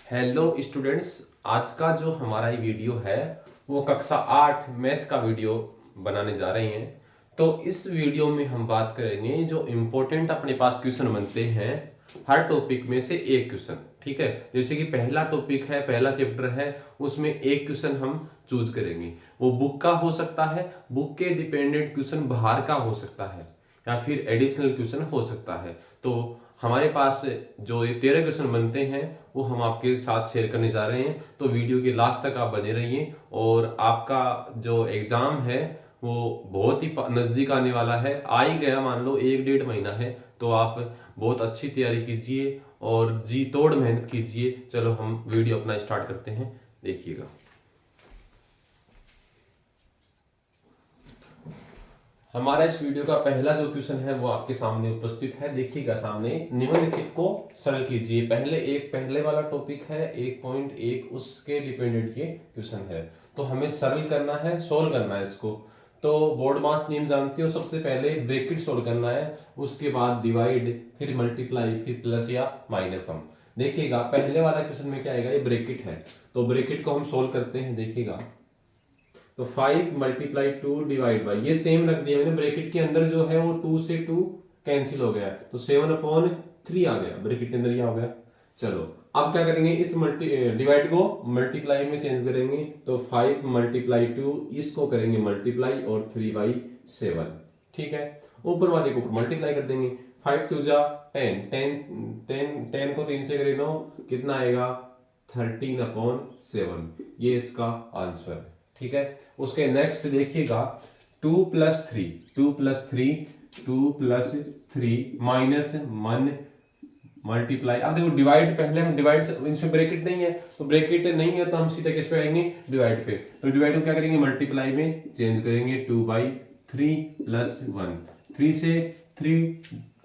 Hello students, आज का जो हमारा ये वीडियो है वो कक्षा 8 मैथ का वीडियो बनाने जा रहे हैं। तो इस वीडियो में हम बात करेंगे जो इम्पोर्टेंट अपने पास क्वेश्चन बनते हैं हर टॉपिक में से एक क्वेश्चन। ठीक है, जैसे कि पहला टॉपिक है, पहला चैप्टर है, उसमें एक क्वेश्चन हम चूज करेंगे। वो बुक का हो सकता है, बुक के डिपेंडेंट क्वेश्चन बाहर का हो सकता है, या फिर एडिशनल क्वेश्चन हो सकता है। तो हमारे पास जो ये 13 क्वेश्चन बनते हैं वो हम आपके साथ शेयर करने जा रहे हैं। तो वीडियो के लास्ट तक आप बने रहिए। और आपका जो एग्जाम है वो बहुत ही नजदीक आने वाला है, आ ही गया, मान लो 1 डेढ़ महीना है। तो आप बहुत अच्छी तैयारी कीजिए और जी तोड़ मेहनत कीजिए। चलो हम वीडियो अपना स्टार्ट करते हैं, देखिएगा। हमारा इस वीडियो का पहला जो क्वेश्चन है वो आपके सामने उपस्थित है, देखिएगा सामने। निम्नलिखित को सरल कीजिए। पहले वाला टॉपिक है 1.1, उसके डिपेंडेंट ये क्वेश्चन है। तो हमें सरल करना है, सोल्व करना है इसको। तो बोर्ड मास नियम जानते हो, सबसे पहले ब्रैकेट सोल्व करना है, उसके बाद डिवाइड, फिर मल्टीप्लाई, फिर प्लस या माइनस। हम देखिएगा पहले वाला क्वेश्चन में क्या आएगा, ये ब्रैकेट है। तो ब्रैकेट को हम सोल्व करते हैं, देखिएगा। तो 5 × 2 डिवाइड बाई, ये सेम रख दिया मैंने, ब्रैकेट के अंदर जो है वो 2 से 2 कैंसिल हो गया, तो 7/3 आ गया, ब्रैकेट के अंदर ये आ गया। चलो अब क्या करेंगे, इस डिवाइड को मल्टीप्लाई में चेंज करेंगे। तो 5 × 2, इसको करेंगे मल्टीप्लाई, और 3/7। ठीक है, ऊपर वाले को मल्टीप्लाई कर देंगे। 5 × 2 = 10, 10 को 3 से करें 9, कितना आएगा, 13/7। ये इसका आंसर है। ठीक है, उसके नेक्स्ट देखिएगा, 2 + 3, 2 + 3, 2 + 3 -1 मल्टीप्लाई। अब देखो डिवाइड, पहले हम डिवाइड, इनसे ब्रैकेट नहीं है, तो ब्रैकेट नहीं है तो हम सीधा किस पे आएंगे, डिवाइड पे। तो डिवाइड को क्या करेंगे, मल्टीप्लाई में चेंज करेंगे। 2/3 + 1, 3 से 3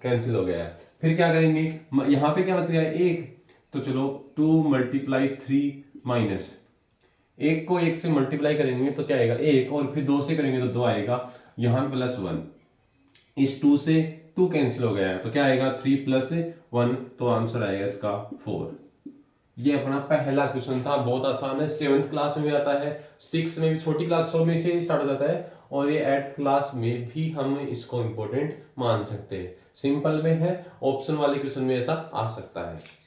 कैंसिल हो गया है। फिर क्या करेंगे, यहाँ पे क्या बच गया, 1। तो चलो 2 × 3 माइनस, एक को एक से मल्टीप्लाई करेंगे तो क्या आएगा, 1, और फिर 2 से करेंगे तो 2 आएगा, यहां +1। इस 2 से 2 कैंसिल हो गया है, तो क्या आएगा, 3 + 1, तो आंसर आएगा इसका 4। ये अपना पहला क्वेश्चन था, बहुत आसान है, 7th क्लास में भी आता है, 6 में भी, छोटी क्लासों में से ही स्टार्ट हो जाता है, और ये 8th क्लास में भी हम इसको इंपॉर्टेंट मान सकते हैं। सिंपल में है, ऑप्शन वाले क्वेश्चन में ऐसा आ सकता है।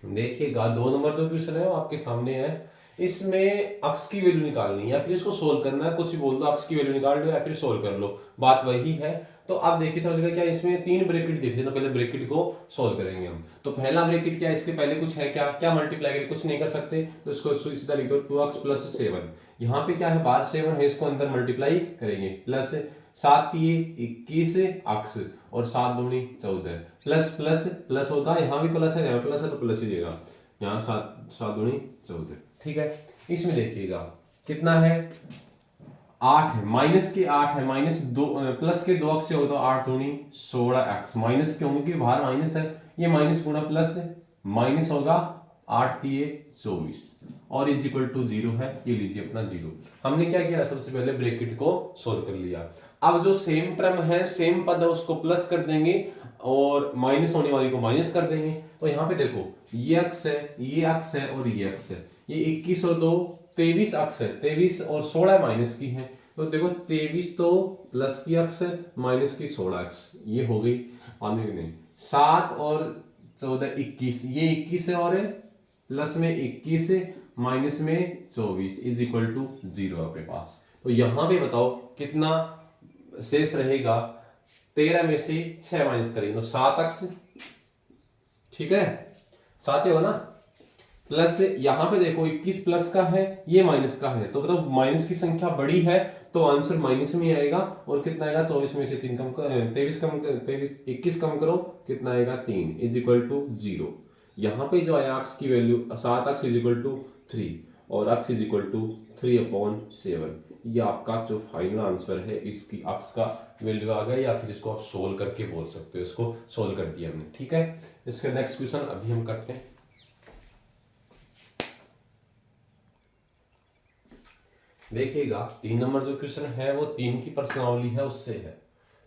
देखिएगा 2 नंबर जो क्वेश्चन है वो आपके सामने है। इसमें अक्स की वैल्यू निकालनी है, या फिर इसको सोल्व करना है, कुछ भी बोल दो, अक्स की वैल्यू निकाल लो या फिर सोल्व कर लो, बात वही है। तो आप देखिए समझ गए क्या, इसमें 3 ब्रैकेट देख लेना, पहले ब्रैकेट को सोल्व करेंगे हम। तो पहला ब्रैकेट क्या है, इसके पहले कुछ है क्या, क्या मल्टीप्लाई करें, कुछ नहीं कर सकते, तो इसको सीधा लिख दो, 2x + 7। यहाँ पे क्या है, बाहर 7 है, इसको अंदर मल्टीप्लाई करेंगे, प्लस 7×3 = 21 अक्स, और 7×2 = 14, प्लस प्लस प्लस होगा, यहाँ भी प्लस है, यहाँ प्लस है तो प्लस ही देगा, यहाँ 7×7 = 14। ठीक है, इसमें देखिएगा कितना है, 8 है, माइनस के 8 है, -2 प्लस के 2 अक्स से हो तो 8×2 = 16 अक्स, माइनस के होंगे कि बाहर माइनस है, ये माइनस गुणा प्लस माइनस होगा, 8×3 = 24, और इज इक्वल टू 0 है, ये लीजिए अपना 0। हमने क्या किया, सबसे पहले ब्रैकेट को सोल्व कर लिया। अब जो सेम टर्म है, सेम पद है, उसको प्लस कर देंगे, और माइनस होने वाली को माइनस कर देंगे। तो यहाँ पे देखो, ये अक्स है, ये अक्स है, और ये अक्स है, ये 21 और 2 23 अक्स है, 23 और 16 माइनस की है। तो देखो 23 तो प्लस की अक्स है, माइनस की 16 अक्स, ये हो गई। नहीं, 7 और 14 21, ये 21 है, और प्लस में 21, माइनस में 24 इज इक्वल टू 0 अपने पास। तो यहां पे बताओ कितना शेष रहेगा, 13 में से 6 माइनस करेंगे तो 7 अक्स। ठीक है, 7 ही हो ना, प्लस यहां पे देखो 21 प्लस का है, ये माइनस का है, तो मतलब माइनस की संख्या बड़ी है, तो आंसर माइनस में आएगा। और कितना आएगा, 24 में से 3 कम कर, 21 कम करो, कितना आएगा, 3 इज इक्वल टू 0। यहाँ पे जो आया अक्स की value 7 x is equal to 3, और अक्स इज इक्वल टू 3/7। ये आपका जो फाइनल आंसर है, इसकी अक्स का वैल्यू आ गया, या फिर इसको आप सोल्व करके बोल सकते हो, इसको सोल्व कर दिया हमने। ठीक है, इसका नेक्स्ट क्वेश्चन अभी हम करते हैं। देखिएगा 3 नंबर जो क्वेश्चन है वो 3 की प्रश्नावली है, उससे है।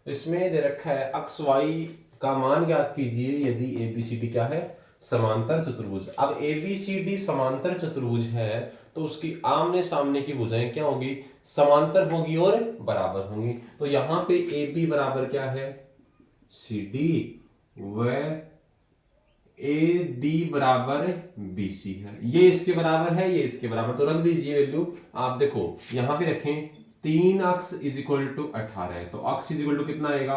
इसमें दे रखा है अक्स वाई का मान ज्ञात कीजिए यदि एबीसीडी क्या है, समांतर चतुर्भुज। अब एबीसीडी समांतर चतुर्भुज है तो उसकी आमने सामने की भुजाएं क्या होगी, समांतर होगी और बराबर होंगी। तो यहां पे ए बी बराबर क्या है, सी डी, व ए डी बराबर बी सी है। ये इसके बराबर है, ये इसके बराबर, तो रख दीजिए वैल्यू। आप देखो यहां पे रखें 3 अक्स इज इक्वल टू 18 है, तो अक्स इज इक्वल टू कितना आएगा,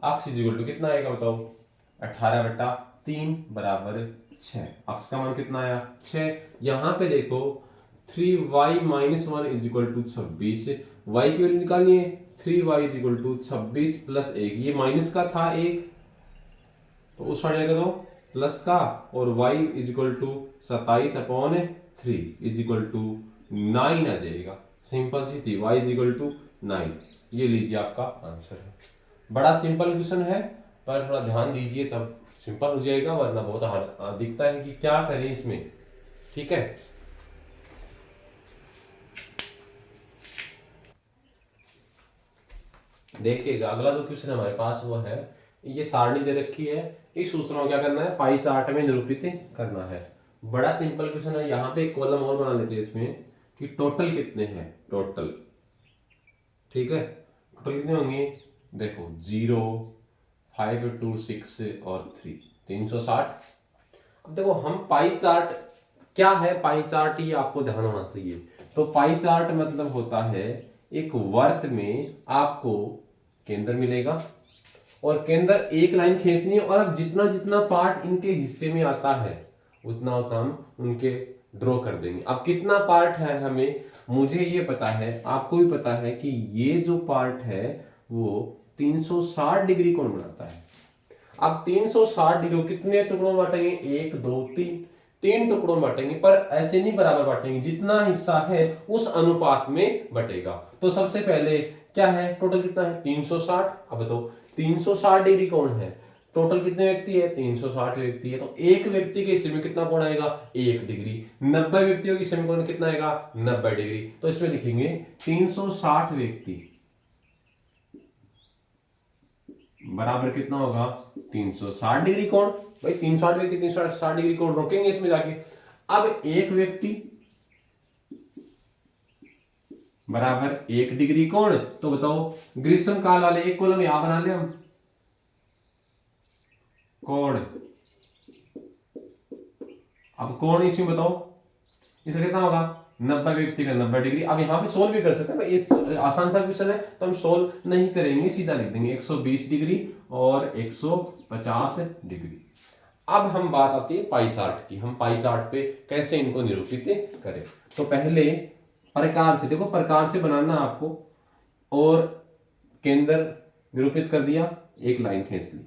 अक्स इज इक्वल टू कितना आएगा बताओ, 18/3 बराबर 6। अक्स का मान कितना आया 6। यहां पे देखो 3y - 1 is equal to 26, y की वैल्यू निकालनी है, 3y is equal to 26 plus 1, ये माइनस का था 1 तो उस हट जाएगा तो प्लस का, और y is equal to 27/3 is equal to 9 आ जाएगा। सिंपल सी थी, y इज इक्वल टू 9। ये लीजिए आपका आंसर है। बड़ा सिंपल क्वेश्चन है पर थोड़ा ध्यान दीजिए तब सिंपल हो जाएगा, वरना बहुत हार्ड दिखता है कि क्या करें इसमें। ठीक है, देखिएगा अगला जो क्वेश्चन हमारे पास वो है, ये सारणी दे रखी है, इस सूचना को क्या करना है, पाई चार्ट में निरूपित करना है। बड़ा सिंपल क्वेश्चन है। यहाँ पे एक कॉलम और बना लेते हैं इसमें कि टोटल कितने हैं, टोटल। ठीक है, टोटल कितने होंगे, देखो 0, 5, 2, 6 और 3, 360। अब देखो हम पाई चार्ट क्या है, पाई चार्ट ये आपको ध्यान होना चाहिए। तो पाई चार्ट मतलब होता है एक वर्त में आपको केंद्र मिलेगा और केंद्र एक लाइन खींचनी है, और अब जितना जितना पार्ट इनके हिस्से में आता है उतना उतना हम उनके ड्रॉ कर देंगे। अब कितना पार्ट है हमें, मुझे ये पता है, आपको भी पता है कि ये जो पार्ट है वो 360 डिग्री कोण बनाता है। अब 360 डिग्री कितने टुकड़ों में बांटेंगे, 1 2 3, 3 टुकड़ों में बांटेंगे, पर ऐसे नहीं बराबर बांटेंगे, जितना हिस्सा है उस अनुपात में बटेगा। तो सबसे पहले क्या है, टोटल कितना है 360। अब बताओ 360 डिग्री कौन है, टोटल कितने व्यक्ति है 360 व्यक्ति है, तो एक व्यक्ति के हिस्से में कितना कोण आएगा 1 डिग्री। 90 व्यक्तियों के हिस्से में कोण कितना आएगा 90 डिग्री। तो इसमें लिखेंगे 360 व्यक्ति बराबर कितना होगा 360 डिग्री कोण। भाई 360 व्यक्ति 360 डिग्री कोण रोकेंगे इसमें जाके। अब एक व्यक्ति बराबर 1 डिग्री कोण, तो बताओ ग्रीष्म काल वाले एक कॉलम यहां बना ले हम, कोण। अब कोण इसमें बताओ इसका कितना होगा 90 व्यक्ति का 90 डिग्री। अब यहाँ पे सोल्व भी कर सकते हैं, ये आसान सा क्वेश्चन है तो हम सोल्व नहीं करेंगे, सीधा लिख देंगे 120 डिग्री और 150 डिग्री। अब हम बात आती है पाई चार्ट की, हम पाई चार्ट पे कैसे इनको निरूपित करें। तो पहले प्रकार से, देखो प्रकार से बनाना आपको, और केंद्र निरूपित कर दिया, एक लाइन खींच ली।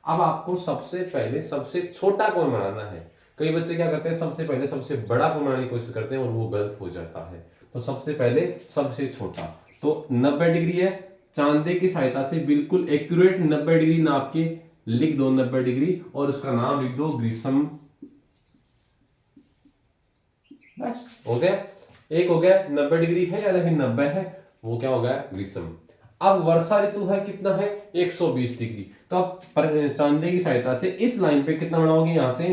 अब आपको सबसे पहले सबसे छोटा कोण बनाना है। कई बच्चे क्या करते हैं, सबसे पहले सबसे बड़ा कोण बनाने की कोशिश करते हैं और वो गलत हो जाता है। तो सबसे पहले सबसे छोटा, तो 90 डिग्री है, चांदे की सहायता से बिल्कुल एक्यूरेट 90 डिग्री नाप के लिख दो 90 डिग्री, और उसका नाम लिख दो ग्रीष्म। बस हो गया, एक हो गया 90 डिग्री है या नहीं 90 है, वो क्या हो गया ग्रीष्म। अब वर्षा ऋतु है कितना है 120 डिग्री, तो अब चांदे की सहायता से इस लाइन पे कितना बनाओगे, यहां से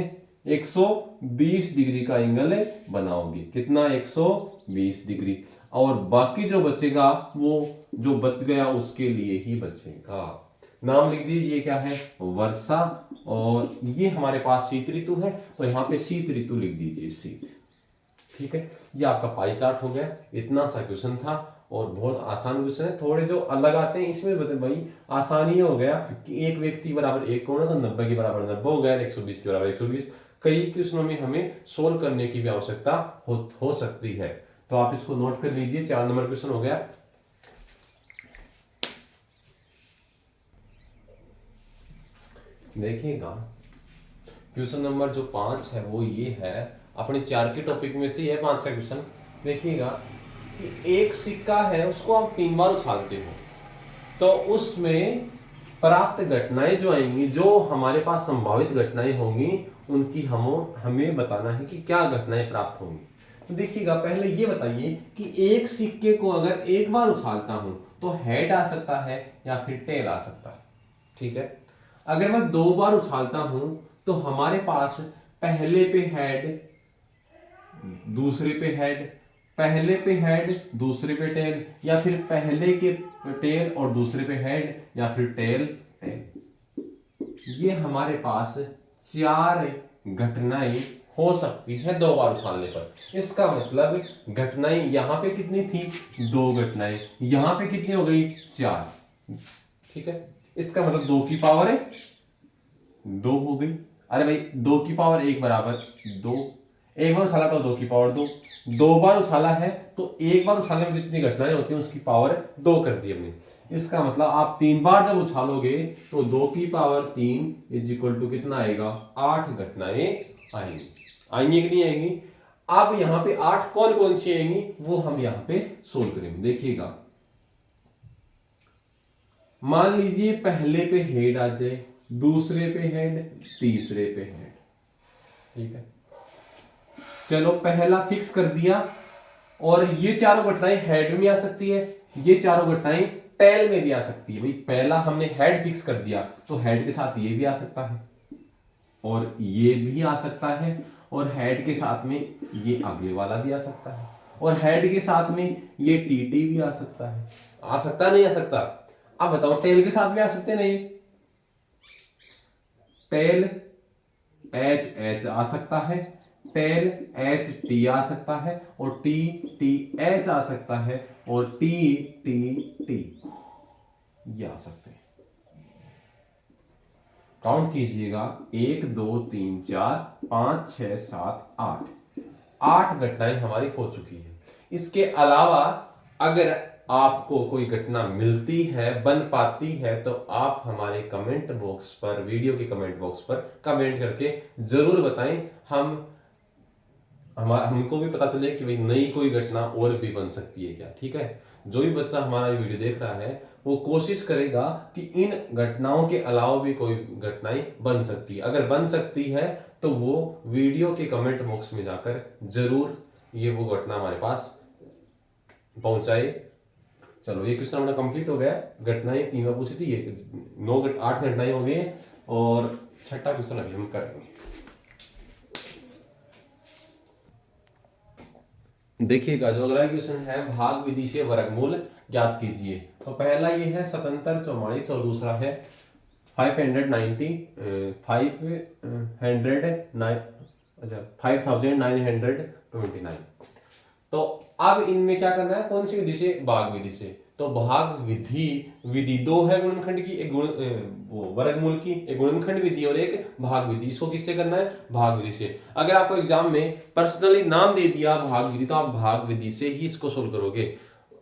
120 डिग्री का एंगल बनाओगे, कितना 120 डिग्री, और बाकी जो बचेगा वो जो बच गया उसके लिए ही बचेगा। नाम लिख दीजिए क्या है वर्षा, और ये हमारे पास शीत ऋतु है तो यहाँ पे शीत ऋतु लिख दीजिए शीत। ठीक है, ये आपका पाई चार्ट हो गया। इतना सा क्वेश्चन था और बहुत आसान क्वेश्चन है। थोड़े जो अलग आते हैं इसमें बता भाई आसानी हो गया कि एक व्यक्ति बराबर एक कोण है तो 90 के बराबर 90 हो गया, 120 के बराबर 120। कई क्वेश्चनों में हमें सोल्व करने की भी आवश्यकता हो सकती है, तो आप इसको नोट कर लीजिए। 4 नंबर क्वेश्चन हो गया। देखिएगा क्वेश्चन नंबर जो 5 है वो ये है, अपने 4 के टॉपिक में से है 5 का क्वेश्चन। देखिएगा कि एक सिक्का है उसको आप 3 बार उछालते हो तो उसमें प्राप्त घटनाएं जो आएंगी, जो हमारे पास संभावित घटनाएं होंगी, उनकी हमें बताना है कि क्या घटनाएं प्राप्त होंगी। तो देखिएगा पहले ये बताइए कि एक सिक्के को अगर एक बार उछालता हूं तो हेड आ सकता है या फिर टेल आ सकता है। ठीक है, अगर मैं 2 बार उछालता हूं तो हमारे पास पहले पे हेड, दूसरे पे हेड, पहले पे हेड, दूसरे पे टेल, या फिर पहले के टेल और दूसरे पे हेड, या फिर टेल टेल। ये हमारे पास 4 घटनाएं हो सकती है 2 बार उछालने पर। इसका मतलब घटनाएं यहां पे कितनी थी, 2 घटनाएं, यहां पे कितनी हो गई, 4। ठीक है, इसका मतलब 2 की पावर है 2 हो गई। अरे भाई 2 की पावर 1 बराबर 2, एक बार उछाला तो 2 की पावर 2, 2 बार उछाला है तो एक बार उछालने में जितनी घटनाएं होती हैं उसकी पावर 2 कर दी हमने। इसका मतलब आप 3 बार जब उछालोगे तो 2 की पावर 3 इज इक्वल टू कितना आएगा, 8 घटनाएं आएंगी। आएंगी कि नहीं आएंगी? अब यहां पे 8 कौन कौन सी आएंगी वो हम यहां पे सोल्व करेंगे। देखिएगा, मान लीजिए पहले पे हेड आ जाए, दूसरे पे हेड, तीसरे पे हेड। ठीक है, चलो पहला फिक्स कर दिया, और ये चारों घटनाएं हेड में भी आ सकती है, ये चारों घटनाएं टेल में भी आ सकती है। भाई पहला हमने हेड फिक्स कर दिया तो हेड के साथ ये भी आ सकता है, और ये भी आ सकता है, और हेड के साथ में ये अगले वाला भी आ सकता है, और हेड के साथ में ये टीटी भी आ सकता है। आ सकता नहीं आ सकता? अब बताओ, टेल के साथ भी आ सकते नहीं? टेल एच एच आ सकता है, टेल एच टी आ सकता है, और टी टी एच आ सकता है, और टी टी टी ये आ सकते हैं। काउंट कीजिएगा, 1 2 3 4 5 6 7 8, 8 घटनाएं हमारी हो चुकी है। इसके अलावा अगर आपको कोई घटना मिलती है, बन पाती है, तो आप हमारे कमेंट बॉक्स पर, वीडियो के कमेंट बॉक्स पर कमेंट करके जरूर बताएं। हमको भी पता चले कि भाई नई कोई घटना और भी बन सकती है क्या। ठीक है, जो भी बच्चा हमारा ये वीडियो देख रहा है वो कोशिश करेगा कि इन घटनाओं के अलावा भी कोई घटनाएं बन सकती है। अगर बन सकती है तो वो वीडियो के कमेंट बॉक्स में जाकर जरूर ये वो घटना हमारे पास पहुंचाए। चलो, ये क्वेश्चन हमारा कंप्लीट हो गया। घटनाएं 3 बार पूछी थी, ये 8 घटनाएं हो गई, और छठा क्वेश्चन अभी हम करेंगे। देखिएगा, जो अगला क्वेश्चन है, भाग विधि से वर्गमूल ज्ञात कीजिए। तो पहला ये है 77 44, और दूसरा है 590 5929। तो अब इनमें क्या करना है, कौन सी विधि से, भाग विधि से। तो भाग विधि, विधि 2 है गुणनखंड की, एक वो वर्गमूल की, एक गुणनखंड विधि और एक भाग विधि। इसको किससे करना है, भाग विधि से। अगर आपको एग्जाम में पर्सनली नाम दे दिया भाग विधि तो आप भाग विधि से ही इसको सोल्व करोगे।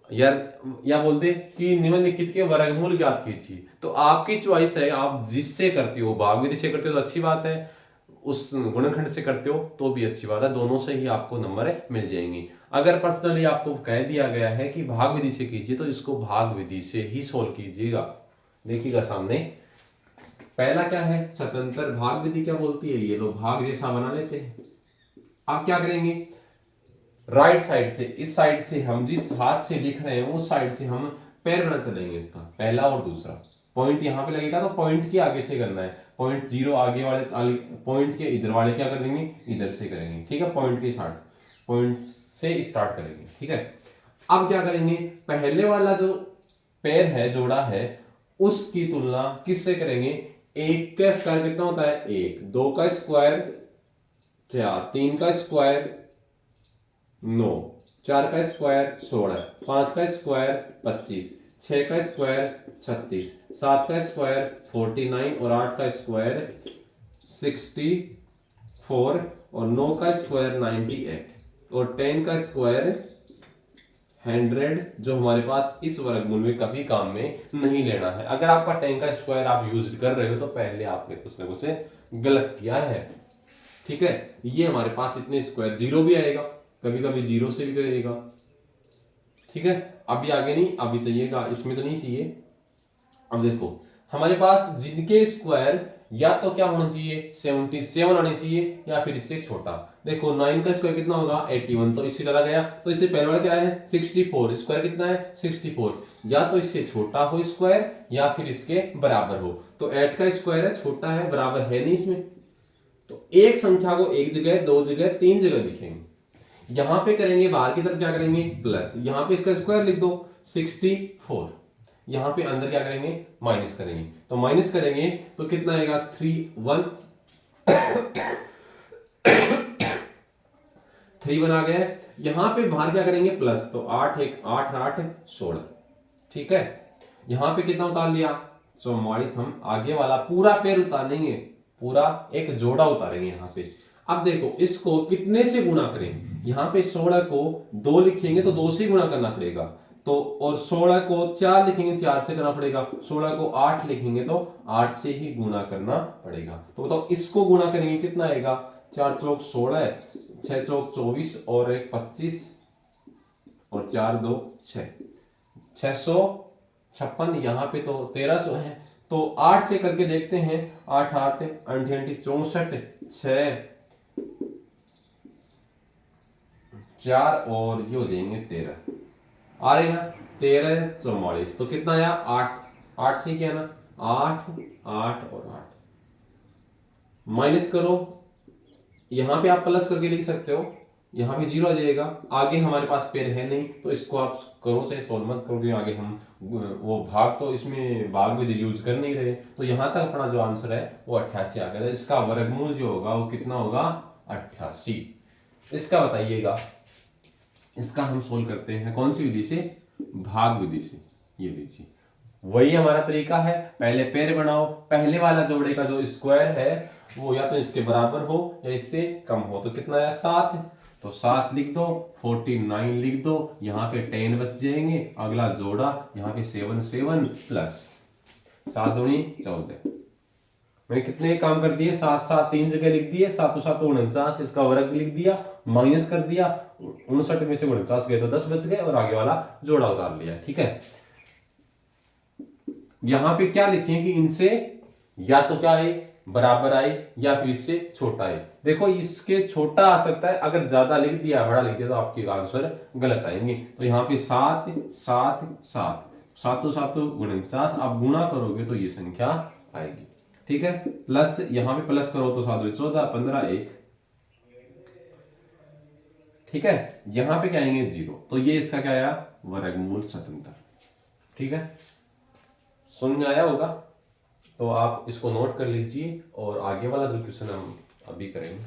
यार, या बोलते कि निम्नलिखित के वर्गमूल ज्ञात कीजिए, तो आपकी चॉइस है, आप जिससे करते हो, भाग विधि से करते हो तो अच्छी बात है, उस गुणनखंड से करते हो तो भी अच्छी बात है, दोनों से ही आपको नंबर मिल जाएंगी। अगर पर्सनली आपको कह दिया गया है कि भाग विधि से कीजिए तो इसको भाग विधि से ही सोल्व कीजिएगा। देखिएगा सामने, पहला क्या है, स्वतंत्र भाग विधि क्या बोलती है, ये लोग भाग जैसा बना लेते हैं। आप क्या करेंगे, राइट साइड से, इस साइड से हम जिस हाथ से लिख रहे हैं उस साइड से हम पैर बना चलेंगे इसका, पहला और दूसरा। पॉइंट यहां पे लगेगा तो पॉइंट के आगे से करना है, पॉइंट 0 आगे वाले, पॉइंट के इधर वाले क्या कर देंगे, इधर से करेंगे। ठीक है, पॉइंट के साथ, पॉइंट से स्टार्ट करेंगे। ठीक है, अब क्या करेंगे, पहले वाला जो पैर है, जोड़ा है, उसकी तुलना किससे करेंगे, 1 का स्क्वायर कितना होता है, 1, 2 का स्क्वायर 4, 3 का स्क्वायर 9, 4 का स्क्वायर 16, 5 का स्क्वायर 25, 6 का स्क्वायर 36, 7 का स्क्वायर 49, और 8 का स्क्वायर 64, और 9 का स्क्वायर 98, और 10 का स्क्वायर 100, जो हमारे पास इस वर्गमूल में कभी काम में नहीं लेना है। अगर आपका 10 का स्क्वायर आप यूज कर रहे हो तो पहले आपने कुछ ना कुछ गलत किया है। ठीक है, ये हमारे पास इतने स्क्वायर, 0 भी आएगा, कभी कभी 0 से भी करेगा। ठीक है, अभी आगे नहीं, अभी चाहिएगा, इसमें तो नहीं चाहिए। अब देखो, हमारे पास जिनके स्क्वायर या तो क्या होना चाहिए 77 आनी चाहिए या फिर इससे छोटा। देखो 9 का स्क्वायर कितना होगा 81, तो इससे चला गया, तो इससे पहले वाला क्या है 64, स्क्वायर कितना है 64, या तो इससे छोटा हो स्क्वायर या फिर इसके बराबर हो। तो 8 का स्क्वायर है, छोटा है, बराबर है नहीं इसमें, तो एक संख्या को एक जगह, दो जगह, तीन जगह लिखेंगे। यहां पे करेंगे बाहर की तरफ क्या करेंगे प्लस, यहां पे इसका स्क्वायर लिख दो 64, यहां पे अंदर क्या करेंगे माइनस करेंगे, तो माइनस करेंगे तो कितना आएगा 3 1 आ गया। यहां पे बाहर क्या करेंगे प्लस, तो 8 1 8 8 16, ठीक है। यहां पे कितना उतार लिया 44, हम आगे वाला पूरा पेड़ उतारेंगे, पूरा एक जोड़ा उतारेंगे यहां पे। अब देखो इसको कितने से गुणा करें, यहां पे 16 को 2 लिखेंगे तो 2 से गुणा करना पड़ेगा, तो और 16 को 4 लिखेंगे 4 से करना पड़ेगा, 16 को 8 लिखेंगे तो 8 से ही गुणा करना पड़ेगा। तो बताओ इसको गुणा करेंगे कितना आएगा, 4 चौक 16, 6 चौक 24 और 1 25 और 4 2 6, 656, यहाँ पे तो 1300 है, तो 8 से करके देखते हैं, 8 8 अंठी 64, 6 4 और ये हो जाएंगे 13, आ रहे ना 13 44, तो कितना आया 8, 8 से क्या ना 8 8 और 8, माइनस करो, यहां पे आप प्लस करके लिख सकते हो, यहां भी 0 आ जाएगा, आगे हमारे पास पेड़ है नहीं तो इसको आप करो चाहे सोल्व मत करो, क्योंकि आगे हम वो भाग तो इसमें भाग भी यूज कर नहीं रहे, तो यहां तक अपना जो आंसर है वो 88 आ गया। इसका वर्गमूल जो होगा वो कितना होगा 88। इसका बताइएगा, इसका हम सोल्व करते हैं कौन सी विधि से, भाग विधि से। ये लीजिए वही हमारा तरीका है, पहले पेड़ बनाओ, पहले वाला जोड़े का जो स्क्वायर है वो या तो इसके बराबर हो या इससे कम हो, तो कितना है 7, तो 7 लिख दो, 49 लिख दो, यहाँ पे 10 बच जाएंगे, अगला जोड़ा यहाँ पे 7 7 प्लस 7 दूनी 14, मैंने कितने काम कर दिए 7 7 3 जगह लिख दिए, 7 7 49, इसका वर्ग लिख दिया, माइनस कर दिया, 59 में से 49 गए तो 10 बच गए और आगे वाला जोड़ा उतार लिया, ठीक है। यहां पे क्या लिखें कि इनसे या तो क्या आए बराबर आए या फिर इससे छोटा आए। देखो इसके छोटा आ सकता है, अगर ज्यादा लिख दिया बड़ा लिख दिया तो आपके आंसर गलत आएंगे। तो यहाँ पे 7 7 7 7 7 49, आप गुणा करोगे तो ये संख्या आएगी, ठीक है। प्लस यहाँ पे प्लस करो तो 7 14 15 1, ठीक है। यहाँ पे क्या आएंगे 0, तो ये इसका क्या आया वर्गमूल स्वतंत्र, ठीक है। समझ में आया होगा, तो आप इसको नोट कर लीजिए और आगे वाला जो क्वेश्चन हम अभी करेंगे।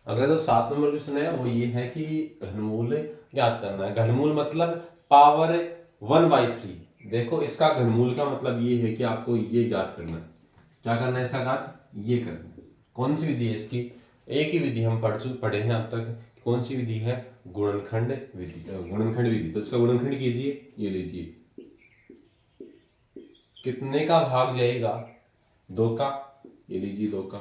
अगला जो 7 नंबर क्वेश्चन है वो ये है कि घनमूल ज्ञात करना है। घनमूल मतलब पावर 1/3। देखो इसका घनमूल का मतलब ये है कि आपको ये ज्ञात करना है, क्या करना है इसका ज्ञात, ये करना है। कौन सी विधि है इसकी, एक ही विधि हम पढ़े हैं अब तक, कौन सी विधि है गुणनखंड विधि, गुणनखंड विधि। तो इसका गुणनखंड कीजिए, ये लीजिए कितने का भाग जाएगा 2 का, ये लीजिए 2 का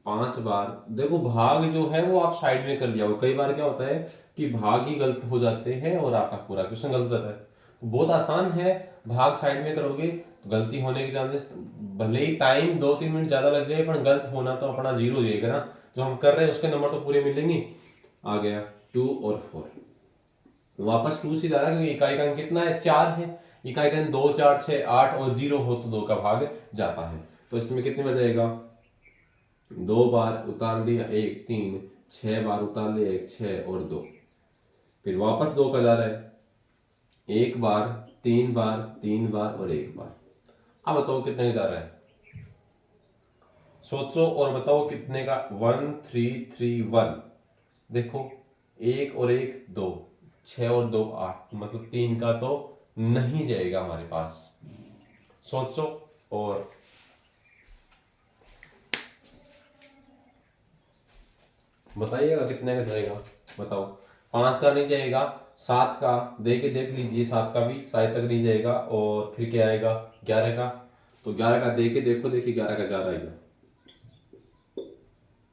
5 बार। देखो भाग जो है वो आप साइड में कर लिया हो, कई बार क्या होता है कि भाग ही गलत हो जाते हैं और आपका पूरा क्वेश्चन गलत जाता है। तो बहुत आसान है, भाग साइड में करोगे तो गलती होने के चांसेस, भले ही टाइम 2-3 मिनट ज्यादा लग जाए पर गलत होना तो अपना 0 हो जाएगा ना, जो हम कर रहे हैं उसके नंबर तो पूरे मिलेंगे। आ गया 2 और 4, वापस 2 से जा रहा है क्योंकि इकाई का अंक कितना है 4 है, इकाई का अंक 2 4 6 8 और 0 हो तो 2 का भाग जाता है। तो इसमें कितने में जाएगा 2 बार उतार लिया 1 3, 6 बार उतार लिया 1 6 और 2, फिर वापस 2 का जा रहा है 1 बार 3 बार 3 बार और 1 बार। अब बताओ कितने का जा रहा है, सोचो और बताओ कितने का 1 3 3 1। देखो 1 और 1 2, 6 और 2 8, मतलब 3 का तो नहीं जाएगा हमारे पास। सोचो और बताइएगा कितने का जाएगा, बताओ। 5 का नहीं जाएगा, 7 का दे के देख लीजिए, 7 का भी शायद तक नहीं जाएगा, और फिर क्या आएगा 11 का, तो 11 का दे के देखो, देखिए 11 का जा रहा है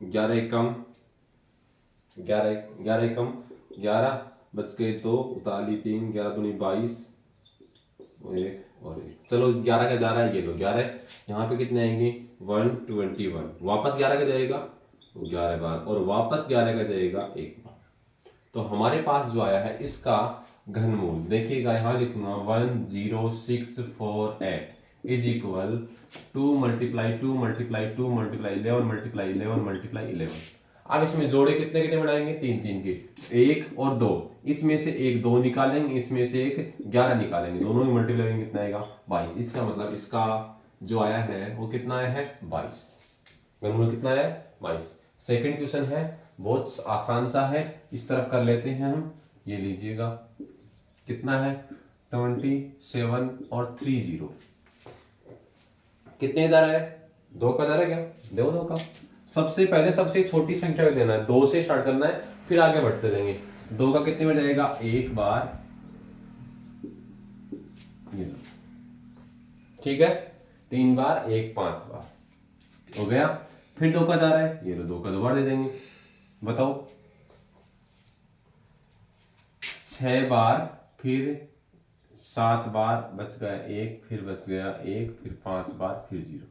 11 कम 11 11 कम 11 बच गए 2, उतार ली 3, 11 दूनी 22, एक और एक, चलो 11 का जा रहा है, ये लो 11, यहाँ पे कितने आएंगे 121, वापस 11 का जाएगा 11 बार, और वापस 11 का जाएगा एक बार। तो हमारे पास जो आया है इसका घनमूल देखिएगा, यहाँ लिखूंगा 10648 is equal 2 multiply 2 multiply 2 multiply 11 multiply 11 multiply 11। अब इसमें जोड़े कितने कितने बनाएंगे, 3 3 के, 1 और 2, इसमें से एक 2 निकालेंगे, इसमें से एक 11 निकालेंगे, दोनों में मल्टीप्लाई करेंगे कितना आएगा 22। इसका मतलब इसका जो आया है वो कितना आया है 22, घनमूल कितना आया है 22। सेकंड क्वेश्चन है, बहुत आसान सा है, इस तरफ कर लेते हैं हम, ये लीजिएगा कितना है 27 और 30, कितने जा रहा है 2 का जा रहा है क्या, देखो 2 का। सबसे पहले सबसे छोटी संख्या को देना है, 2 से स्टार्ट करना है, फिर आगे बढ़ते रहेंगे। 2 का कितने में जाएगा, एक बार, ये लो ठीक है, 3 बार, एक 5 बार हो गया। फिर 2 का जा रहा है, ये लो 2 का 2 बार दे देंगे, बताओ 6 बार, फिर 7 बार, बच गया 1, फिर बच गया 1, फिर 5 बार, फिर 0,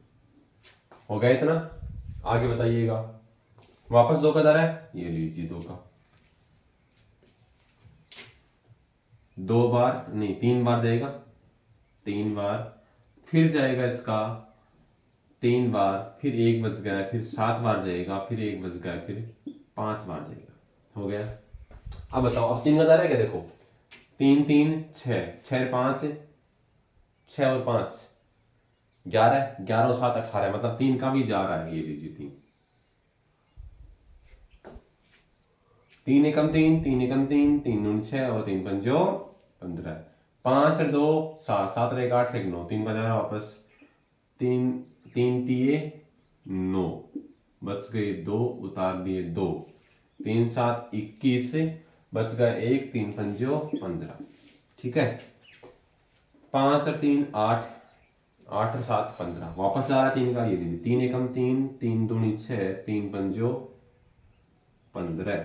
हो गया इतना। आगे बताइएगा, वापस 2 का जा रहा है, ये लीजिए 2 का 2 बार नहीं 3 बार जाएगा, 3 बार, फिर जाएगा इसका 3 बार, फिर 1 बच गया, फिर 7 बार जाएगा, फिर 1 बच गया, फिर 5 बार जाएगा, हो गया। अब बताओ, अब 3 का जा रहा है क्या, देखो 3 3 6, 6 5, 6 और 5 11, 11 और 7 18, मतलब 3 का भी जा रहा है, ये लीजिए 3, 3 एकम 3, 3 एकम 3, 3 दूनी 6 और 3 पंजो 15, 5 और 2 7, 7 और 1 8 1 9, 3 का जा रहा है वापस, 3 3 दिए 9, बच गए 2, उतार दिए 2, 3 7 21, बच गया 1, 3 पंजो 15, ठीक है। 5 और 3 8, 8 और 7 15, वापस जा रहा है 3 का, ये दीजिए 3 एकम 3, 3 दूनी 6, 3 पंजो 15।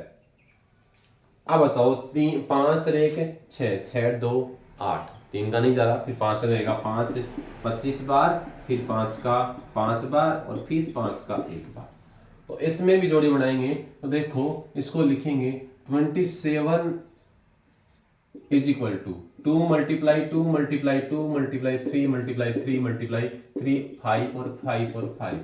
अब बताओ 3 5 और 1 6, 6 2 8, 3 का नहीं जा रहा, फिर 5 का जाएगा 5 25 बार, फिर 5 का 5 बार, और फिर 5 का 1 बार। तो इसमें भी जोड़ी बनाएंगे, तो देखो इसको लिखेंगे 27 is equal to 2 multiply 2 multiply 2 multiply 3 multiply 3 multiply 3, 5 और 5 और 5,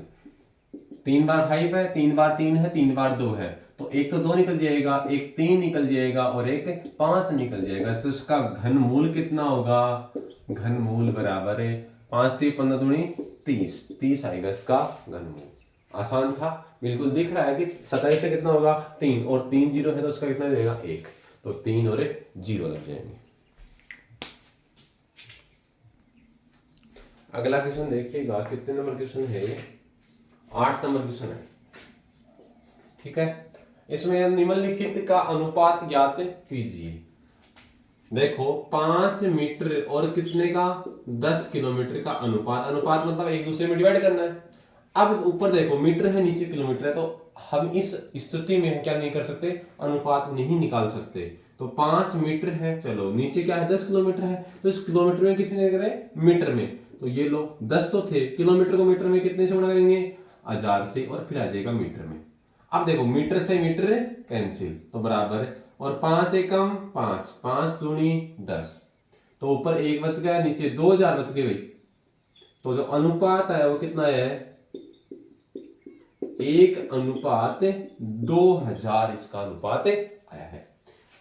3 बार 5 है, 3 बार 3 है, 3 बार 2 है, तो एक तो 2 निकल जाएगा, एक 3 निकल जाएगा, और एक 5 निकल जाएगा। तो इसका घनमूल कितना होगा, घनमूल बराबर है 5 3 15 दूनी 30, 30 आएगा इसका घनमूल। आसान था, बिल्कुल दिख रहा है कि 27 से कितना होगा 3, और 3 जीरो है तो उसका कितना देगा 1, तो 3 और 1 0 लग जाएंगे। अगला क्वेश्चन देखिएगा, कितने नंबर क्वेश्चन है ये, 8 नंबर क्वेश्चन है, ठीक है। इसमें निम्नलिखित का अनुपात ज्ञात कीजिए। देखो 5 मीटर और कितने का 10 किलोमीटर का अनुपात, अनुपात मतलब एक दूसरे में डिवाइड करना है। अब ऊपर देखो मीटर है, नीचे किलोमीटर है, तो हम इस स्थिति में क्या नहीं कर सकते, अनुपात नहीं निकाल सकते। तो 5 मीटर है, चलो नीचे क्या है 10 किलोमीटर है, तो इस किलोमीटर में किसने करें, मीटर में, तो ये लो 10 तो थे, किलोमीटर को मीटर में कितने से गुणा करेंगे 1000 से, और फिर आ जाएगा मीटर में। अब देखो मीटर से मीटर कैंसिल, तो बराबर है, और 5 एकम 5, 5 दूनी 10, तो ऊपर 1 बच गया, नीचे 2000 बच गए भाई। तो जो अनुपात है वो कितना है, 1:2000 इसका अनुपात आया है।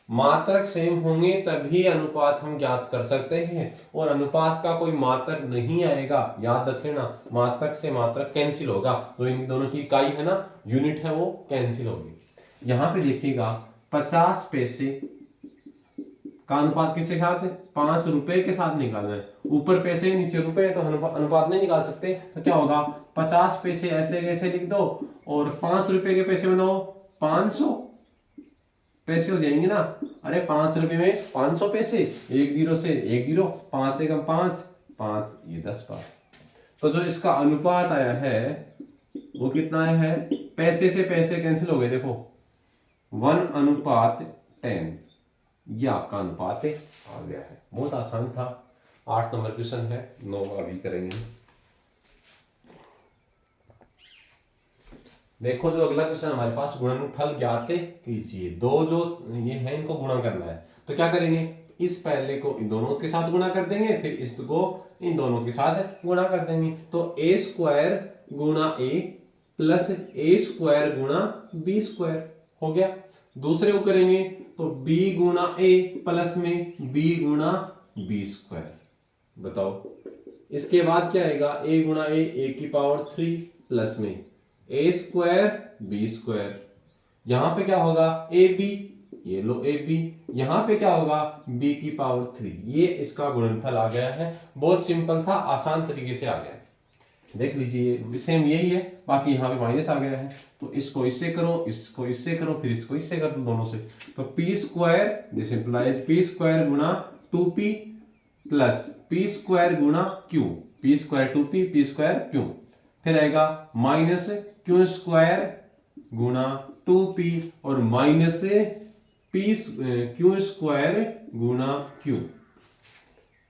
मात्रक सेम होंगे तभी अनुपात हम ज्ञात कर सकते हैं, और अनुपात का कोई मात्रक नहीं आएगा, याद रख लेना, मात्रक से मात्रक कैंसिल होगा, तो इन दोनों की इकाई है ना, यूनिट है, वो कैंसिल होगी। यहां पे देखिएगा 50 पैसे का अनुपात किसके साथ है, 5 रुपए के साथ निकालना है, ऊपर पैसे नीचे रुपए, तो अनुपात नहीं निकाल सकते, तो क्या होगा 50 पैसे ऐसे ऐसे लिख दो, और 5 रुपए के पैसे बनाओ 500 पैसे हो जाएंगे ना। अरे 5 रुपए में 500 पैसे, 1 जीरो से 1 जीरो, 5 एकम 5 5, ये 10 बार। तो जो इसका अनुपात आया है वो कितना आया है, पैसे से पैसे कैंसिल हो गए, देखो 1:10, ये आपका अनुपात आ गया है। बहुत आसान था। 8 नंबर क्वेश्चन है, 9 अभी करेंगे। देखो जो अगला क्वेश्चन हमारे पास, गुणनफल ज्ञात कीजिए। दो जो ये है इनको गुणा करना है, तो क्या करेंगे, इस पहले को इन दोनों के साथ गुणा कर देंगे, फिर इसको इन दोनों के साथ गुणा कर देंगे। तो ए स्क्वायर गुणा ए प्लस ए स्क्वायर गुणा बी स्क्वायर हो गया। दूसरे को करेंगे तो बी गुणा ए प्लस में बी गुणा बी स्क्वायर। बताओ इसके बाद क्या आएगा, ए गुणा ए की पावर 3 प्लस में ए स्क्वायर बी स्क्वायर। यहां पे क्या होगा, ए बी, ये लो ए बी, यहां पे क्या होगा बी की पावर 3। ये इसका गुणनफल आ गया है। बहुत सिंपल था, आसान तरीके से आ गया है। देख लीजिए सेम यही है, बाकी यहाँ पे माइनस आ गया है। तो इसको इससे करो, इसको इससे करो, फिर इसको इससे कर दो दोनों से। तो P square, this implies P square गुणा 2p प्लस पी स्क्वायर गुणा Q, P square 2p, P square Q. फिर आएगा माइनस क्यू स्क्वायर गुणा 2p और माइनस पी क्यू स्क्वायर गुणा क्यू।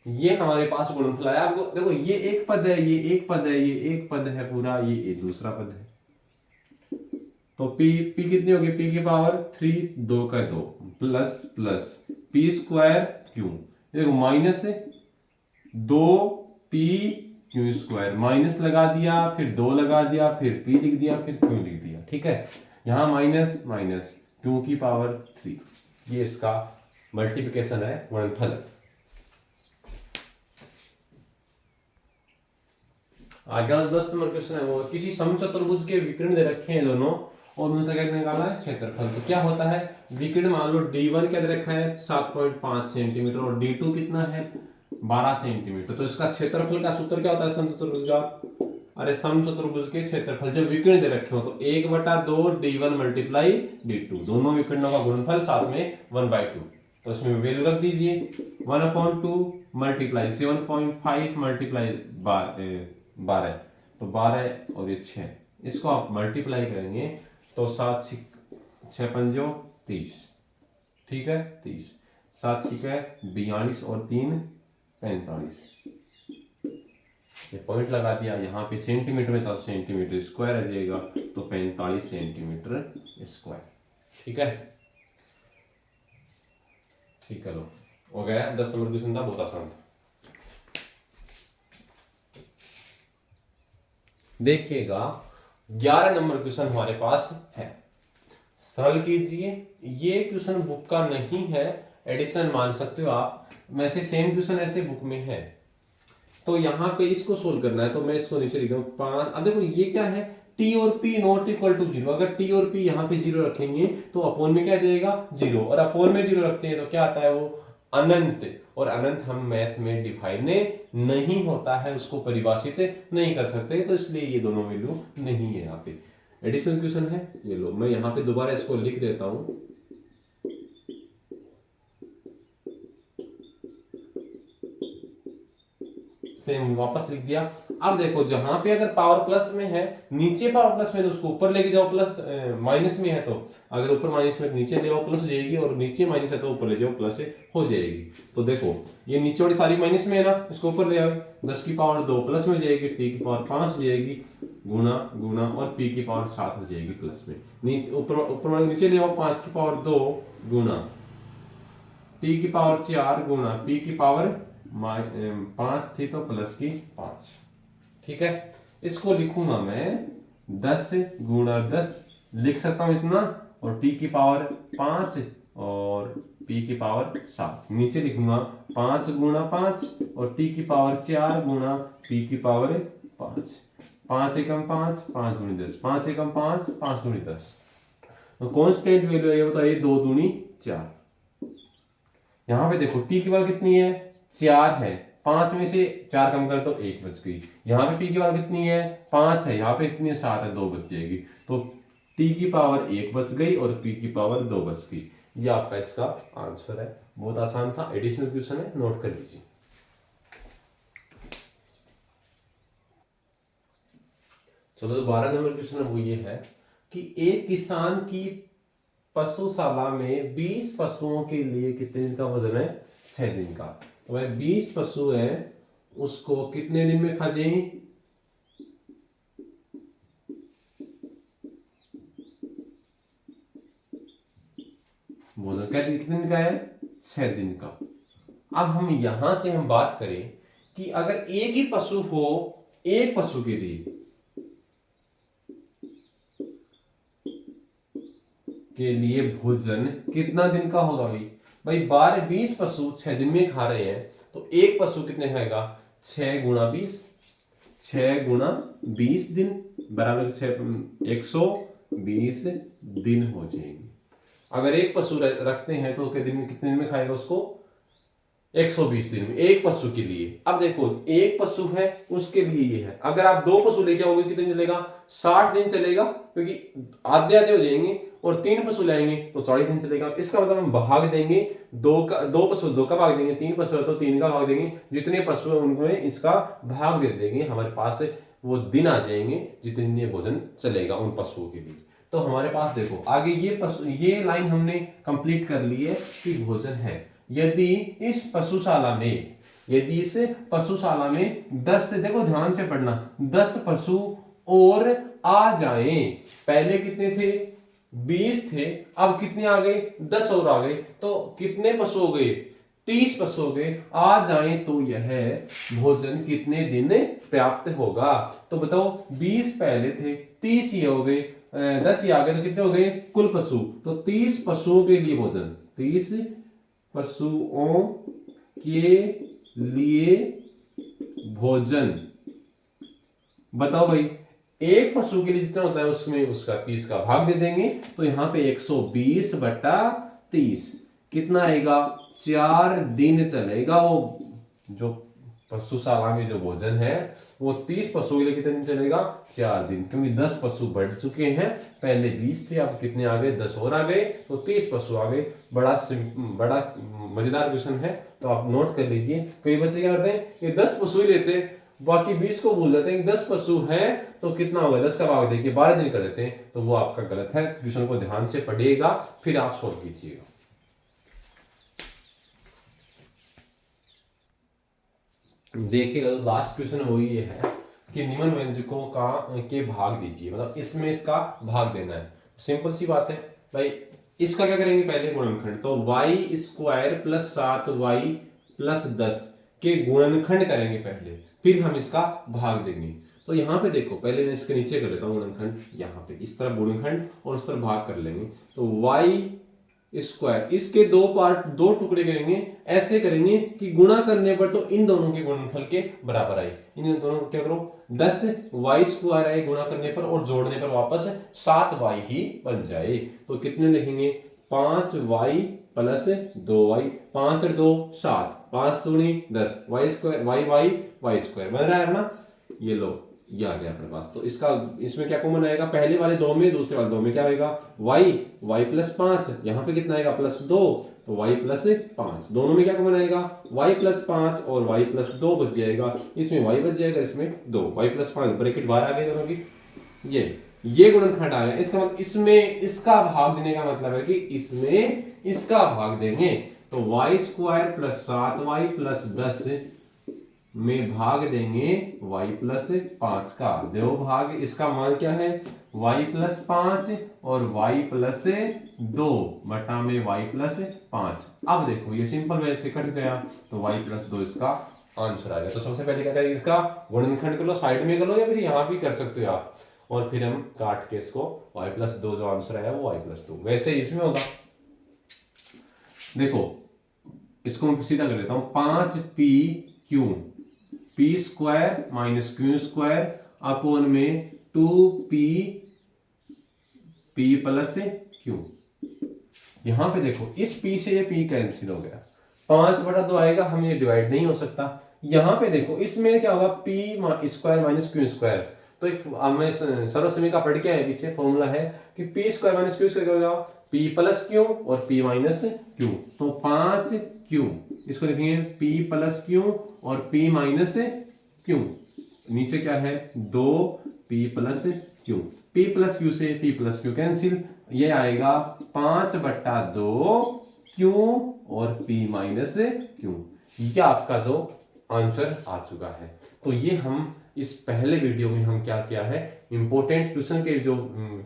ये हमारे पास गुणनफल आया। आपको देखो ये एक पद है, ये एक पद है, ये एक पद है पूरा, ये एक दूसरा पद है। तो p कितनी होगी, p की पावर 3, 2 का 2 plus plus p square q. देखो minus 2p q square, minus लगा दिया, फिर 2 लगा दिया, फिर p लिख दिया, फिर q लिख दिया। ठीक है, यहां माइनस माइनस q की पावर 3। ये इसका मल्टीप्लिकेशन है, गुणनफल। आगे 10 नंबर क्वेश्चन है, वो किसी समचतुर्भुज के विकर्ण दे रखे हैं दोनों और उनका क्या निकालना है, क्षेत्रफल। तो क्या होता है, विकर्ण मान लो D1 क्या दे रखा है 7.5 सेंटीमीटर और D2 कितना है 12 सेंटीमीटर। तो इसका क्षेत्रफल का सूत्र क्या होता है समचतुर्भुज का, अरे समचतुर्भुज के क्षेत्रफल जब विकर्ण दे रखे हो तो 1/2 D1 मल्टीप्लाई D2, दोनों विकर्णों का गुणनफल साथ में 1/2। तो इसमें वैल्यू रख दीजिए 1/2 मल्टीप्लाई 7.5 मल्टीप्लाई 12, तो 12 और ये 6, इसको आप मल्टीप्लाई करेंगे तो 7 6 पंजो 30, ठीक है 30, 7 6 42 और 3 45। ये पॉइंट लगा दिया, यहाँ पे सेंटीमीटर में था, सेंटीमीटर स्क्वायर आ जाएगा, तो 45 सेंटीमीटर स्क्वायर। ठीक है, ठीक है, लो हो गया। 10 नंबर क्वेश्चन था, बहुत आसान था। देखिएगा 11 नंबर क्वेश्चन हमारे पास है, सरल कीजिए। ये क्वेश्चन बुक का नहीं है, एडिशनल मान सकते हो आप, वैसे सेम क्वेश्चन ऐसे बुक में है। तो यहाँ पे इसको सोल्व करना है, तो मैं इसको नीचे लिख दूं 5। अब देखो ये क्या है, t और p नॉट इक्वल टू 0। अगर t और p यहाँ पे 0 रखेंगे तो अपोन में क्या जाएगा 0, और अपोन में 0 रखते हैं तो क्या आता है वो अनंत। और अनंत हम मैथ में डिफाइन नहीं होता है, उसको परिभाषित नहीं कर सकते, तो इसलिए ये दोनों वैल्यू नहीं है यहाँ पे। एडिशनल क्वेश्चन है ये लो, मैं यहाँ पे दोबारा इसको लिख देता हूँ। सेम वापस लिख दिया। अब देखो जहां पे अगर पावर प्लस में है, नीचे पावर प्लस में तो उसको ऊपर लेके जाओ, प्लस माइनस में है तो अगर ऊपर माइनस में नीचे ले जाओ प्लस हो जाएगी, और नीचे माइनस है तो ऊपर ले जाओ प्लस हो जाएगी। तो देखो ये नीचे वाली सारी माइनस में है ना, इसको ऊपर ले आओ, 10 की पावर 2 प्लस में हो जाएगी, t की पावर 5 हो जाएगी, गुना गुना और p की पावर 7 हो जाएगी प्लस में। नीचे ऊपर वाले नीचे ले आओ, 5 की पावर 2 गुना t की पावर 4 गुना p की पावर 5 थी तो प्लस की 5। ठीक है, इसको लिखूंगा मैं 10 गुणा 10 लिख सकता हूं इतना, और t की पावर 5 और p की पावर 7 नीचे लिखूंगा 5 गुणा 5 और t की पावर 4 गुणा p की पावर 5। 5 एकम 5, 5 दूनी 10, 5 एकम 5, 5 दूनी 10। तो कांस्टेंट वैल्यू है ये बताइए, 2 दूनी 4। यहाँ पे देखो t की वैल्यू कितनी है 4 है, 5 में से 4 कम कर तो 1 बच गई। यहाँ पे p की वैल्यू कितनी है 5 है, यहाँ पे कितनी है 7 है, 2 बच जाएगी। तो t की पावर 1 बच गई और p की पावर 2 बच गई। ये आपका इसका आंसर है। बहुत आसान था, एडिशनल क्वेश्चन है, नोट कर लीजिए। चलो 12 नंबर क्वेश्चन है वो ये है कि एक किसान की पशुशाला में 20 पशुओं के लिए कितने दिन का वजन है? 6 दिन का। तो भाई 20 पशु है, उसको कितने दिन में खा जाए? भोजन कितने दिन का है? 6 दिन का। अब हम यहां से हम बात करें कि अगर एक ही पशु हो, एक पशु के लिए भोजन कितना दिन का होगा भाई? भाई 20 पशु 6 दिन में खा रहे हैं, तो एक पशु कितने खाएगा? 6 गुणा 20, 6 गुणा 20 दिन बराबर 120 दिन हो जाएंगे। अगर एक पशु रखते हैं तो कितने दिन में खाएगा उसको? 120 दिन में, एक पशु के लिए। अब देखो एक पशु है उसके लिए ये है, अगर आप 2 पशु लेके आओगे कितने दिन चलेगा? 60 दिन चलेगा, क्योंकि आधे आधे हो जाएंगे। और 3 पशु लाएंगे तो 40 दिन चलेगा। इसका मतलब हम भाग देंगे, 2 पशु 2 का भाग देंगे, 3 पशु है तो 3 का भाग देंगे, जितने पशु है उनको इसका भाग दे देंगे, हमारे पास वो दिन आ जाएंगे जितने दिन ये भोजन चलेगा उन पशुओं के लिए। तो हमारे पास देखो आगे ये लाइन हमने कंप्लीट कर ली है कि भोजन है। यदि इस पशुशाला में 10 से, देखो ध्यान से पढ़ना, 10 पशु और आ जाएं। पहले कितने थे? 20 थे, अब कितने आ गए? 10 और आ गए, तो कितने पशु हो गए? 30 पशु हो गए। आ जाएं तो यह भोजन कितने दिन प्राप्त होगा? तो बताओ 20 पहले थे, 30 ये हो गए, 10 ही आ गए, तो कितने हो गए कुल पशु? तो 30 पशुओं के लिए भोजन, 30 पशुओं के लिए भोजन। बताओ भाई एक पशु के लिए जितना होता है उसमें उसका 30 का भाग दे देंगे, तो यहां पे 120 बटा 30 कितना आएगा? 4 दिन चलेगा। वो जो पशुशाला में जो भोजन है वो 30 पशु के लिए कितने दिन चलेगा? 4 दिन, क्योंकि 10 पशु बढ़ चुके हैं। पहले 20 थे, अब कितने आ गए? 10 और आ गए, तो 30 पशु आ गए। बड़ा मजेदार क्वेश्चन है, तो आप नोट कर लीजिए। कई बच्चे क्या करते हैं, ये 10 पशु ही लेते हैं, बाकी 20 को भूल जाते हैं कि 10 पशु हैं तो कितना होगा? 10 का भाग देखिए 12 दिन कर देते हैं, तो वो आपका गलत है। क्वेश्चन को ध्यान से पढ़िएगा फिर आप सोल्व कीजिएगा। देखिएगा तो लास्ट क्वेश्चन वो ये है कि निम्न व्यंजकों के भाग दीजिए, मतलब इसमें इसका भाग देना है। सिंपल सी बात है भाई, इसका क्या करेंगे? पहले गुणनखंड, तो y square plus 7y plus 10 के गुणनखंड करेंगे पहले, फिर हम इसका भाग देंगे। तो यहाँ पे देखो, पहले मैं इसके नीचे कर लेता हूँ गुणनखंड, यहाँ पे इस तरफ गुणनखंड और इस तरफ भाग कर लेंगे। तो y स्क्वायर, इसके 2 टुकड़े करेंगे, ऐसे करेंगे कि गुणा करने पर तो इन दोनों के गुणनफल के बराबर आए। इन दोनों को क्या करो? 10 y स्क्वायर आए गुणा करने पर, और जोड़ने पर वापस 7y ही बन जाए। तो कितने लिखेंगे? 5y प्लस 2y, 5 और 2 7, 5 दूनी 10, y स्क्वायर y स्क्वायर बन रहा है ना? ये लो, ये आ गया अपने पास। तो इसमें क्या कॉमन आएगा? पहले वाले 2 में, दूसरे वाले 2 में क्या आएगा? y प्लस 5, यहाँ पे कितना आएगा? प्लस 2, तो y प्लस 5, दोनों में क्या कॉमन आएगा? y प्लस 5 और y प्लस 2 बच जाएगा। इसमें y बच जाएगा, इसमें 2, y प्लस 5, ब्रैकेट बाहर आ गए दोनों की। ये गुणनखंड आ गया। इसका मतलब इसमें इसका भाग देने का मतलब है कि इसमें इसका भाग देंगे, तो y square plus 7y plus 10 में भाग देंगे y प्लस 5 का। दो भाग, इसका मान क्या है? y प्लस 5 और y प्लस 2 बटा में y प्लस 5। अब देखो ये सिंपल वे से कट गया, तो y प्लस 2 इसका आंसर आ गया। तो सबसे पहले क्या करेंगे? इसका गुणनखंड कर लो, साइड में कर लो, या फिर यहां भी कर सकते हो आप, और फिर हम काट के इसको y प्लस 2 जो आंसर आया वो y प्लस 2 वैसे इसमें होगा। देखो इसको मैं सीधा कर देता हूं, 5p p square minus Q square upon में 2p p प्लस क्यू। यहां पे देखो इस p से ये p कैंसिल हो गया, 5/2 आएगा, हम ये डिवाइड नहीं हो सकता। यहां पे देखो इसमें क्या होगा? p square minus Q square, तो एक हमें सर्वसमी का पढ़ के आए, पीछे फॉर्मूला है कि p square minus Q square क्या होगा? p प्लस क्यू और p माइनस क्यू, तो 5q, इसको लिखेंगे p प्लस क्यू और p माइनस क्यू। नीचे क्या है? 2p plus Q, p plus Q से p प्लस क्यू कैंसिल, ये आएगा 5/2 क्यू और पी माइनस क्यू। ये आपका जो आंसर आ चुका है। तो ये हम इस पहले वीडियो में हम क्या किया है, इंपॉर्टेंट क्वेश्चन के जो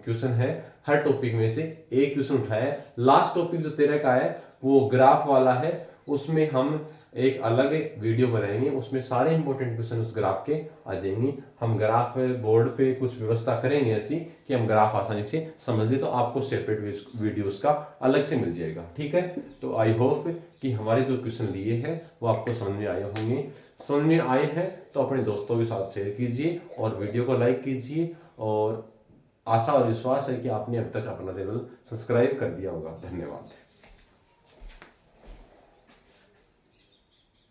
क्वेश्चन है हर टॉपिक में से एक क्वेश्चन उठाया है। लास्ट टॉपिक जो 13 का है वो ग्राफ वाला है, उसमें हम एक अलग वीडियो बनाएंगे, उसमें सारे इंपॉर्टेंट क्वेश्चन उस ग्राफ के आ जाएंगे। हम ग्राफ बोर्ड पे कुछ व्यवस्था करेंगे ऐसी कि हम ग्राफ आसानी से समझ ले, तो आपको सेपरेट वीडियोस का अलग से मिल जाएगा। ठीक है, तो आई होप कि हमारे जो क्वेश्चन लिए हैं वो आपको समझ में आए होंगे। समझ में आए हैं तो अपने दोस्तों के साथ शेयर कीजिए और वीडियो को लाइक कीजिए, और आशा और विश्वास है कि आपने अब तक अपना चैनल सब्सक्राइब कर दिया होगा। धन्यवाद।